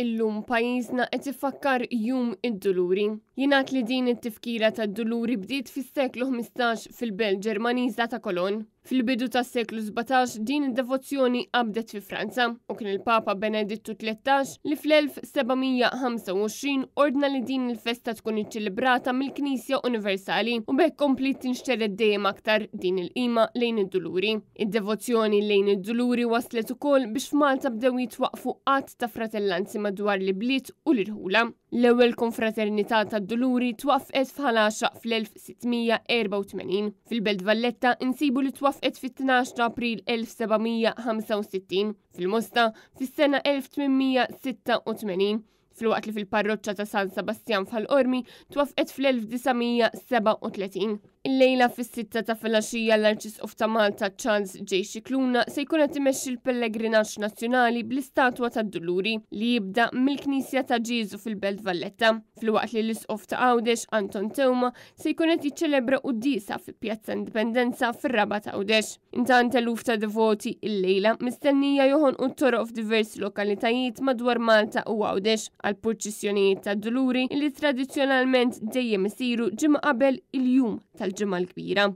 Illum pajjiżna qed ifakkar jum id-duluri. Jingħad li din it-tifkira tad-duluri bdiet fis-seklu 15 fil-Belt Ġermaniża ta' Cologne. Fil-bidu tas-seklu 17 din id-devozzjoni qabdet fi Franza u kien il-Papa Benedittu XIII li fl-1725 ordna li din il-festa tkun iċċelebrata mill-Knisja Universali u bekk komplit tinxtered dejjem aktar din il-qima lejn id-duluri. Id-devozzjoni lejn id-duluri waslet ukoll biex f'Malta bdew jitwaqfu qatt ta' fratellanzi madwar l-bliet u l-irħula. L-ewwel konfraternità tad-duluri twaqfet f'Ħalaxa fl-1684. Fil-Belt Valletta insibu li twaqfet fit-12 ta' April 1765, fil-Mosta fis-sena 1886, fil-waqt li fil-parroċċa ta' San Sebastian f'Ħal-Qormi twaqfet fl-1937. Il-lejla fis-6 ta' filgħaxija l-Arċisqof ta' Malta Charles J. Scicluna se jkun qed imexxi l-pellegrinaġġ nazzjonali bl-istatwa tad-Duluri li jibda mill-Knisja ta' Ġiesu fil-Belt Valletta, filwaqt li l-Isqof ta' Għawdex Anton Tewma se jkun qed jiċċelebra qudiesa fi Pjazza Indipendenza fir-Raba ta' Għawdex. Intant eluf ta' devoti il-lejla mistennija joħonqu t-toroq f'diversi lokalitajiet madwar Malta u Għawdex għal purċissjonijiet tad-Duluri li tradizzjonalment dejjem isiru ġimgħa qabel il-jum tal-ġimgħa l-kbira.